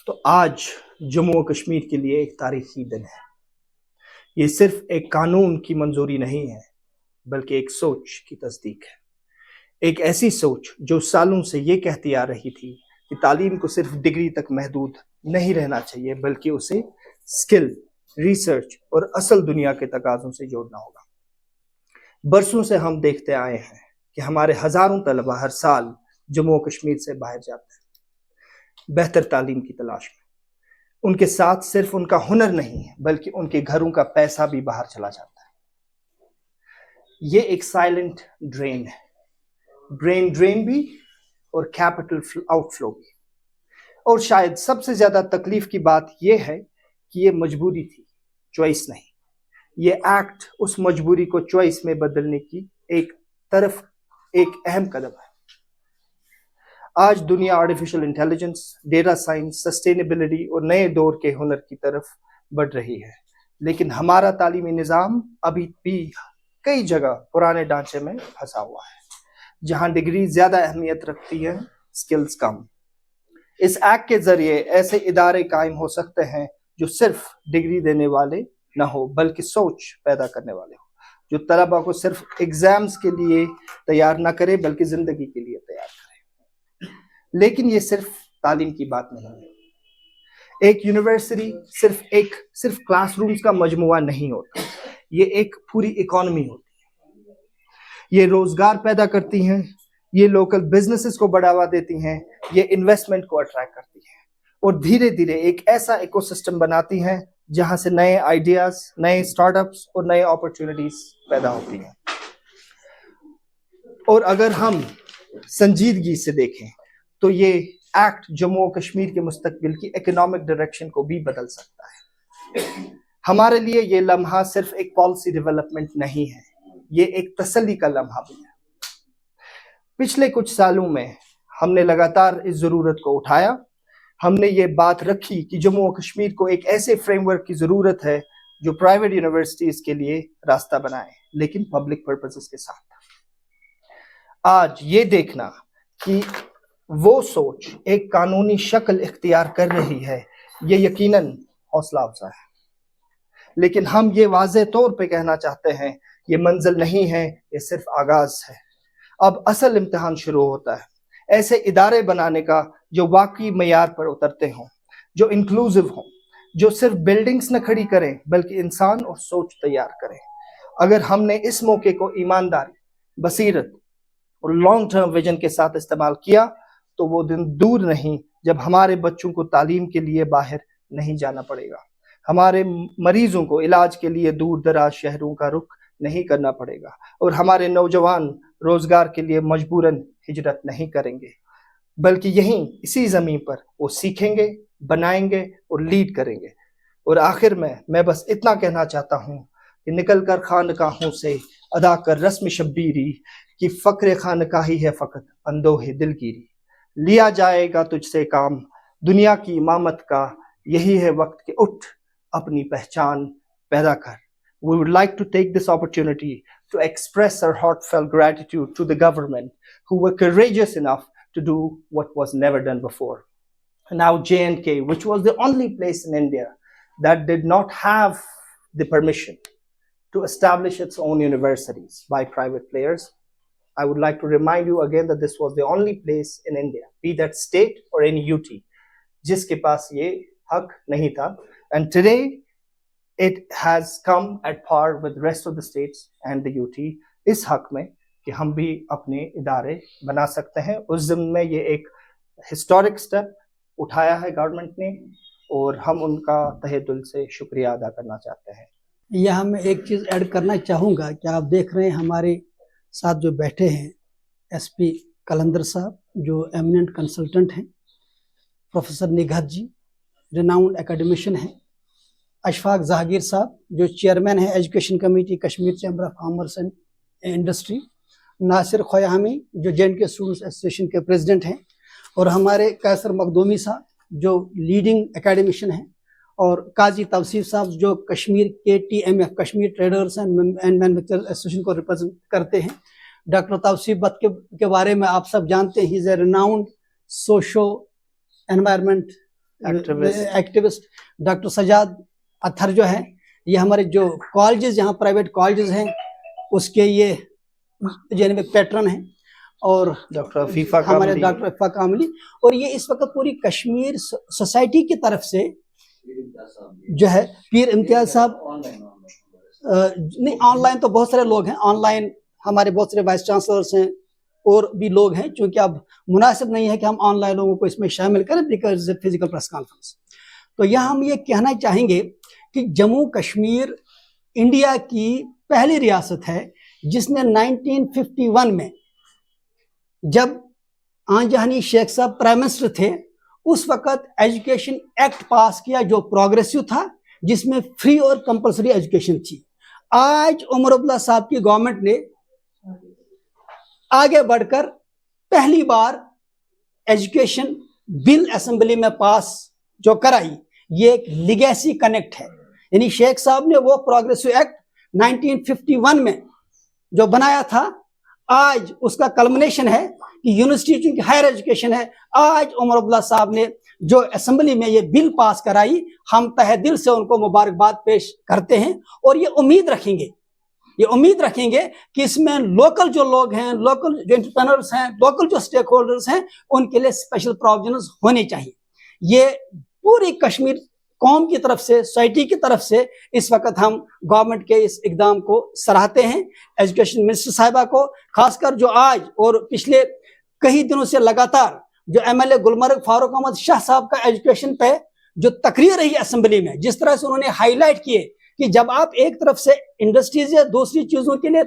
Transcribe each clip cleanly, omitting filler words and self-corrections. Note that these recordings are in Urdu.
تو آج جموں و کشمیر کے لیے ایک تاریخی دن ہے۔ یہ صرف ایک قانون کی منظوری نہیں ہے بلکہ ایک سوچ کی تصدیق ہے، ایک ایسی سوچ جو سالوں سے یہ کہتی آ رہی تھی کہ تعلیم کو صرف ڈگری تک محدود نہیں رہنا چاہیے بلکہ اسے سکل، ریسرچ اور اصل دنیا کے تقاضوں سے جوڑنا ہوگا۔ برسوں سے ہم دیکھتے آئے ہیں کہ ہمارے ہزاروں طلبہ ہر سال جموں و کشمیر سے باہر جاتے ہیں بہتر تعلیم کی تلاش میں۔ ان کے ساتھ صرف ان کا ہنر نہیں ہے بلکہ ان کے گھروں کا پیسہ بھی باہر چلا جاتا ہے۔ یہ ایک سائلنٹ ڈرین ہے، برین ڈرین بھی اور کیپٹل آؤٹ فلو بھی۔ اور شاید سب سے زیادہ تکلیف کی بات یہ ہے کہ یہ مجبوری تھی، چوائس نہیں۔ یہ ایکٹ اس مجبوری کو چوائس میں بدلنے کی ایک اہم قدم ہے۔ آج دنیا artificial intelligence, data science, sustainability اور نئے دور کے ہنر کی طرف بڑھ رہی ہے، لیکن ہمارا تعلیمی نظام ابھی بھی کئی جگہ پرانے ڈھانچے میں پھنسا ہوا ہے، جہاں ڈگری زیادہ اہمیت رکھتی ہے، سکلز کم۔ اس ایکٹ کے ذریعے ایسے ادارے قائم ہو سکتے ہیں جو صرف ڈگری دینے والے نہ ہو بلکہ سوچ پیدا کرنے والے ہو، جو طلبہ کو صرف ایگزامز کے لیے تیار نہ کرے بلکہ زندگی کے لیے تیار کرے۔ لیکن یہ صرف تعلیم کی بات نہیں ہے۔ ایک یونیورسٹی صرف کلاس رومز کا مجموعہ نہیں ہوتا، یہ ایک پوری اکانومی ہوتی ہے۔ یہ روزگار پیدا کرتی ہیں، یہ لوکل بزنسز کو بڑھاوا دیتی ہیں، یہ انویسٹمنٹ کو اٹریکٹ کرتی ہیں اور دھیرے دھیرے ایک ایسا ایکو سسٹم بناتی ہیں جہاں سے نئے آئیڈیاز، نئے اسٹارٹ اپس اور نئے اپرچونٹیز پیدا ہوتی ہیں۔ اور اگر ہم سنجیدگی سے دیکھیں تو یہ ایکٹ جموں و کشمیر کے مستقبل کی اکنامک ڈائریکشن کو بھی بدل سکتا ہے۔ ہمارے لیے یہ لمحہ صرف ایک پالیسی ڈیولپمنٹ نہیں ہے، یہ ایک تسلی کا لمحہ بھی ہے۔ پچھلے کچھ سالوں میں ہم نے لگاتار اس ضرورت کو اٹھایا۔ ہم نے یہ بات رکھی کہ جموں و کشمیر کو ایک ایسے فریم ورک کی ضرورت ہے جو پرائیویٹ یونیورسٹیز کے لیے راستہ بنائے لیکن پبلک پرپسز کے ساتھ۔ آج یہ دیکھنا کہ وہ سوچ ایک قانونی شکل اختیار کر رہی ہے، یہ یقیناً حوصلہ افزا ہے۔ لیکن ہم یہ واضح طور پہ کہنا چاہتے ہیں، یہ منزل نہیں ہے، یہ صرف آغاز ہے۔ اب اصل امتحان شروع ہوتا ہے، ایسے ادارے بنانے کا جو واقعی معیار پر اترتے ہوں، جو انکلوزیو ہوں، جو صرف بلڈنگز نہ کھڑی کریں بلکہ انسان اور سوچ تیار کریں۔ اگر ہم نے اس موقع کو ایمانداری، بصیرت اور لانگ ٹرم ویژن کے ساتھ استعمال کیا تو وہ دن دور نہیں جب ہمارے بچوں کو تعلیم کے لیے باہر نہیں جانا پڑے گا، ہمارے مریضوں کو علاج کے لیے دور دراز شہروں کا رخ نہیں کرنا پڑے گا، اور ہمارے نوجوان روزگار کے لیے مجبوراً ہجرت نہیں کریں گے بلکہ یہیں اسی زمین پر وہ سیکھیں گے، بنائیں گے اور لیڈ کریں گے۔ اور آخر میں بس اتنا کہنا چاہتا ہوں کہ نکل کر خانقاہوں سے ادا کر رسم شبیری، کہ فقر خانقاہی ہے فقط اندوہ دلگیری۔ لیا جائے گا تجھ سے کام دنیا کی امامت کا، یہی ہے وقت کہ اٹھ اپنی پہچان پیدا کر۔ We would like to take this opportunity to express our heartfelt gratitude to the government who were courageous enough to do what was never done before. Now J&K, which was the only place in India that did not have the permission to establish its own universities by private players, I would like to remind you again that this was the only place in India, be that state or any UT, جس کے پاس یہ حق نہیں تھا. And today it has come at par with rest of the states and the UT اس حق میں کہ ہم بھی اپنے ادارے بنا سکتے ہیں۔ اس ضمن میں یہ ایک ہسٹورک سٹیپ اٹھایا ہے گورنمنٹ نے، اور ہم ان کا تہہ دل سے شکریہ ادا کرنا چاہتے ہیں۔ یہاں میں ایک چیز ایڈ کرنا چاہوں گا کہ آپ دیکھ رہے ہیں ہمارے ساتھ جو بیٹھے ہیں ایس پی قلندر صاحب جو ایمیننٹ کنسلٹنٹ ہیں، professor Nighat ji renowned academician ہیں، اشفاق جہانگیر صاحب جو چیئرمین ہیں education committee Kashmir chamber of commerce and industry, Nasir Khuyami جو J&K اسٹوڈنٹس ایسوسیشن کے پریزیڈنٹ ہیں، اور ہمارے قیصر مخدومی صاحب جو لیڈنگ اکیڈمیشین ہیں، اور قاضی توصیف صاحب جو Kashmir KTMF Kashmir traders and manufacturers association کو ریپرزینٹ کرتے ہیں۔ ڈاکٹر توصیف بٹ کے بارے میں آپ سب جانتے ہیں، he is a renowned socio environment activist doctor Sajjad Athar جو ہے یہ ہمارے جو کالجز یہاں پرائیویٹ کالجز ہیں اس کے یہ جناب پیٹرن ہیں، اور ڈاکٹر عفیفہ ہمارے کاملی ڈاکٹر عفیفہ کاملی، اور یہ اس وقت پوری کشمیر سوسائٹی کی طرف سے جو ہے پیر امتیاز صاحب نہیں، آن لائن تو بہت سارے لوگ ہیں، آن لائن ہمارے بہت سارے وائس چانسلرس ہیں اور بھی لوگ ہیں، چونکہ اب مناسب نہیں ہے کہ ہم آن لائن لوگوں کو اس میں شامل کریں بیکاز فزیکل پریس کانفرنس. تو یہاں ہم یہ کہنا چاہیں گے کہ جموں کشمیر انڈیا کی پہلی ریاست ہے جس نے 1951 میں جب آن جہانی شیخ صاحب پرائم منسٹر تھے اس وقت ایجوکیشن ایکٹ پاس کیا جو پروگریسو تھا، جس میں فری اور کمپلسری ایجوکیشن تھی. آج عمر عبداللہ صاحب کی گورنمنٹ نے آگے بڑھ کر پہلی بار ایجوکیشن بل اسمبلی میں پاس جو کرائی، یہ ایک لیگیسی کنیکٹ ہے. یعنی شیخ صاحب نے وہ پروگریسو ایکٹ 1951 میں جو بنایا تھا، آج اس کا کلمنیشن ہے کہ یونیورسٹی چونکہ ہائر ایجوکیشن ہے، آج عمر عبداللہ صاحب نے جو اسمبلی میں یہ بل پاس کرائی، ہم تہ دل سے ان کو مبارکباد پیش کرتے ہیں، اور یہ امید رکھیں گے کہ اس میں لوکل جو لوگ ہیں، لوکل جو انٹرپرینرز ہیں، لوکل جو سٹیک ہولڈرز ہیں، ان کے لیے اسپیشل پروویژنز ہونے چاہیے. یہ پوری کشمیر قوم کی طرف سے، سوسائٹی کی طرف سے اس وقت ہم گورنمنٹ کے اس اقدام کو سراہتے ہیں. ایجوکیشن منسٹر صاحبہ کو خاص کر جو آج اور پچھلے کئی دنوں سے لگاتار جو ایم ایل اے گلمرگ فاروق احمد شاہ صاحب کا ایجوکیشن پہ جو تقریر رہی اسمبلی میں، جس طرح سے انہوں نے ہائی لائٹ کیے کہ جب آپ ایک طرف سے انڈسٹریز یا دوسری چیزوں کے لیے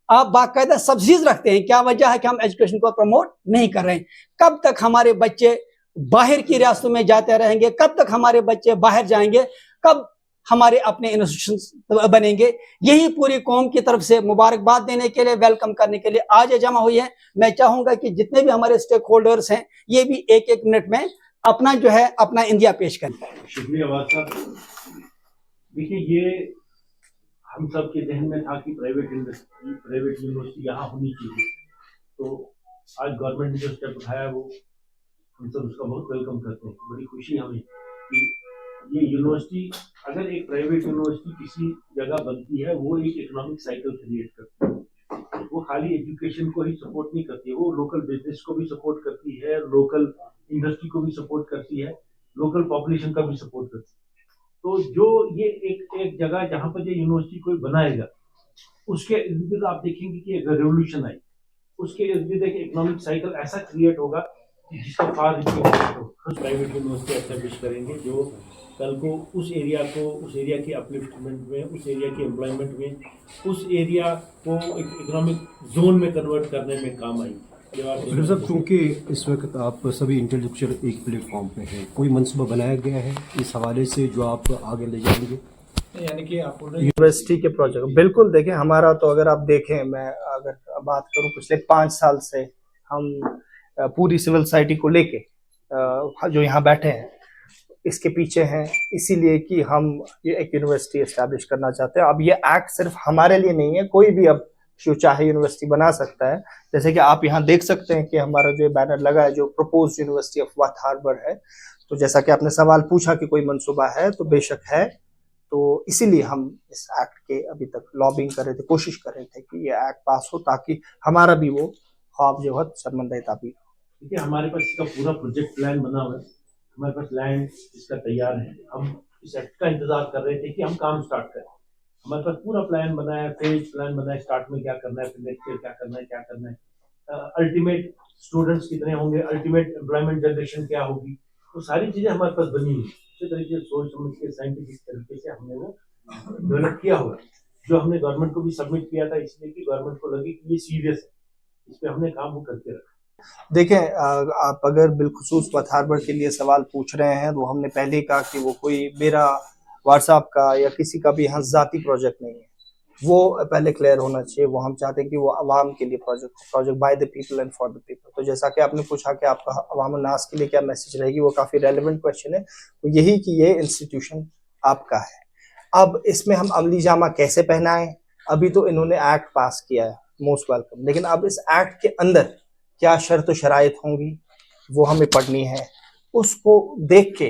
آپ باقاعدہ سبسڈیز رکھتے ہیں، کیا وجہ ہے کہ ہم ایجوکیشن کو پروموٹ نہیں کر رہے ہیں؟ کب تک ہمارے بچے باہر کی ریاستوں میں جاتے رہیں گے؟ کب تک ہمارے بچے باہر جائیں گے؟ کب ہمارے اپنے انسٹیٹیوشنز بنیں گے؟ یہی پوری قوم کی طرف سے مبارکباد دینے کے لیے، ویلکم کرنے کے لیے آج جمع ہوئی ہے. میں چاہوں گا کہ جتنے بھی ہمارے اسٹیک ہولڈرز ہیں یہ بھی ایک ایک منٹ میں اپنا جو ہے اپنا اندیا پیش کریں. شکریہ واد صاحب. دیکھیے، یہ ہم سب کے ذہن میں تھا کہ پرائیویٹ یونیورسٹی یہاں ہونی چاہیے، تو آج گورنمنٹ نے جو اسٹیپ اٹھایا وہ ہم سب اس کا بہت ویلکم کرتے ہیں. بڑی خوشی ہمیں کہ یہ یونیورسٹی، اگر ایک پرائیویٹ یونیورسٹی کسی جگہ بنتی ہے، وہ ایک اکنامک سائیکل کریٹ کرتی ہے. وہ خالی ایجوکیشن کو ہی سپورٹ نہیں کرتی ہے، وہ لوکل بزنس کو بھی سپورٹ کرتی ہے، لوکل انڈسٹری کو بھی سپورٹ کرتی ہے، لوکل پاپولیشن کا بھی سپورٹ کرتی ہے. تو جو یہ ایک جگہ جہاں پر یہ یونیورسٹی کوئی بنائے گا، اس کے ارد گرد آپ دیکھیں گے کہ ایک ریولیوشن آئی، اس کے ارد گرد ایک اکنامک سائیکل ایسا کریٹ ہوگا جس کا فار پرائیویٹ یونیورسٹی اسٹیبلش کریں گے جو کل کو اس ایریا کی اپلفٹمنٹ میں، اس ایریا کی امپلائمنٹ میں، اس ایریا کو ایک اکنامک زون میں کنورٹ کرنے میں کام آئی. ڈاکٹر صاحب، چونکہ اس وقت آپ سبھی انٹلیکچوئل ایک پلیٹ فارم پہ ہیں، کوئی منصوبہ بنایا گیا ہے اس حوالے سے جو آپ آگے لے جائیں گے؟ یعنی کہ آپ یونیورسٹی کے پروجیکٹ بالکل دیکھیں. ہمارا تو اگر آپ دیکھیں، میں اگر بات کروں پچھلے 5 سال سے ہم پوری سول سوسائٹی کو لے کے جو یہاں بیٹھے ہیں اس کے پیچھے ہیں، اسی لیے کہ ہم یہ ایک یونیورسٹی اسٹیبلش کرنا چاہتے ہیں. اب یہ ایکٹ صرف ہمارے لیے نہیں ہے، کوئی بھی اب جو چاہے یونیورسٹی بنا سکتا ہے. جیسے کہ آپ یہاں دیکھ سکتے ہیں کہ ہمارا جو بینر لگا ہے جو پروپوز یونیورسٹی آف واتھ ہاربر ہے. تو جیسا کہ آپ نے سوال پوچھا کہ کوئی منصوبہ ہے، تو بے شک ہے. تو اسی لیے ہم اس ایکٹ کے ابھی تک لابنگ کر رہے تھے، کوشش کر رہے تھے کہ یہ ایکٹ پاس ہو تاکہ ہمارا بھی وہ خواب جو ہے شرمندہ تعبیر ہو. دیکھیے، ہمارے پاس اس کا پورا پروجیکٹ پلان بنا ہوا ہے، ہمارے پاس لینڈ اس کا تیار ہے. ہم اس ایکٹ کا انتظار کر رہے تھے کہ ہم کام سٹارٹ کریں. ہمارے پاس پورا پلان بنا ہے، فیز پلان بنا ہے، سٹارٹ میں کیا کرنا ہے، پھر نیکسٹ ایئر کیا کرنا ہے، الٹیمیٹ اسٹوڈنٹس کتنے ہوں گے، الٹیمیٹ امپلائمنٹ جنریشن کیا ہوگی، وہ ساری چیزیں ہمارے پاس بنی ہوئی. اسی طریقے سے سوچ سمجھ کے سائنٹیفک طریقے سے ہم نے وہ ڈیولپ کیا ہوا، جو ہم نے گورنمنٹ کو بھی سبمٹ کیا تھا، اس لیے کہ گورنمنٹ کو لگے کہ یہ سیریس ہے، اس پہ ہم نے کام وہ کر کے رکھا. دیکھیں، آپ اگر بالخصوص واتھ ہاربر کے لیے سوال پوچھ رہے ہیں تو ہم نے پہلے ہی کہا کہ وہ کوئی میرا واٹس ایپ کا یا کسی کا بھی یہاں ذاتی پروجیکٹ نہیں ہے. وہ پہلے کلیئر ہونا چاہیے. وہ ہم چاہتے ہیں کہ وہ عوام کے لیے project by the people and for the people. تو جیسا کہ آپ نے پوچھا کہ آپ کا عوام الناس کے لیے کیا میسج رہے گی، وہ کافی ریلیونٹ کویشچن ہے. وہ یہی کہ یہ انسٹیٹیوشن آپ کا ہے. اب اس میں ہم عملی جامہ کیسے پہنائیں؟ ابھی تو انہوں نے ایکٹ پاس کیا ہے، موسٹ ویلکم. لیکن اب اس ایکٹ کے اندر کیا شرط و شرائط ہوں گی وہ ہمیں پڑھنی ہے. اس کو دیکھ کے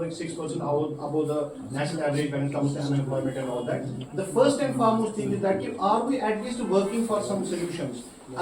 like 6% above the national average when it comes to unemployment and all that. The first and foremost thing is that are we at least working for some solutions?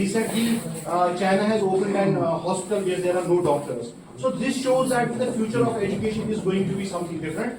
Recently, China has opened an hospital where there are no doctors. So this shows that the future of education is going to be something different.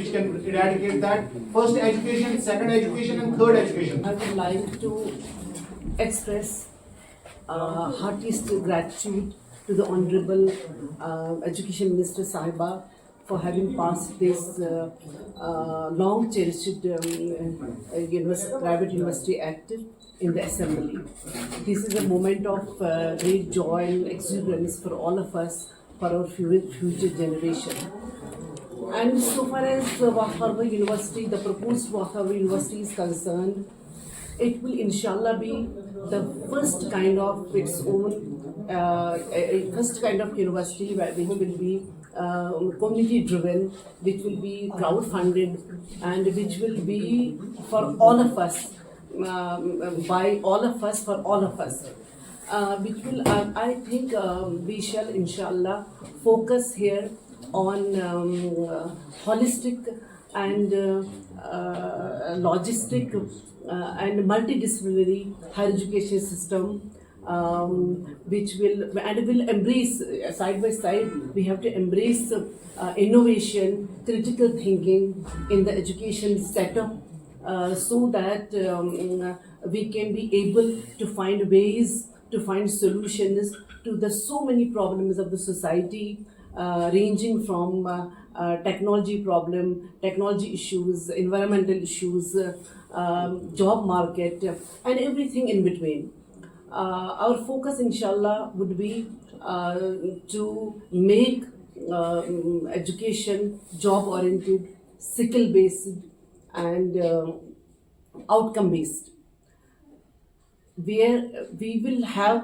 which can eradicate that: first education, second education, and third education. I would like to express heartiest gratitude to the Honorable Education Minister Sahiba for having passed this long cherished Private University Act in the Assembly. This is a moment of great joy and exuberance for all of us, for our future generation. And so far as Waqf Harbour University, the proposed Waqf Harbour University is concerned, it will inshallah be the first kind of its own, first kind of university which will be community driven, which will be crowd funded, and which will be for all of us, by all of us, for all of us. Which will, I think we shall inshallah focus here on holistic and logistic and multidisciplinary higher education system, which will embrace side by side. We have to embrace innovation, critical thinking in the education setup, so that we can be able to find ways, to find solutions to the so many problems of the society. Ranging from technology problem, technology issues, environmental issues, job market, and everything in between. Our focus, inshallah, would be to make education job-oriented, skill-based, and outcome-based, where we will have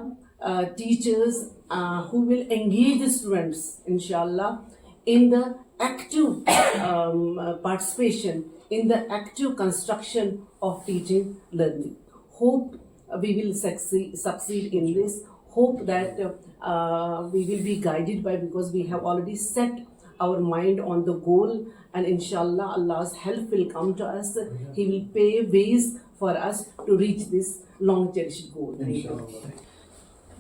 teachers who will engage the students, inshallah, in the active participation, in the active construction of teaching learning. Hope we will succeed in this. Hope that we will be guided by, because we have already set our mind on the goal, and inshallah Allah's help will come to us. He will pave ways for us to reach this long cherished goal. Thank you.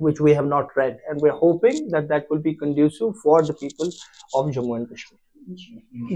which we have not read, and we are hoping that that will be conducive for the people of Jammu and Kashmir.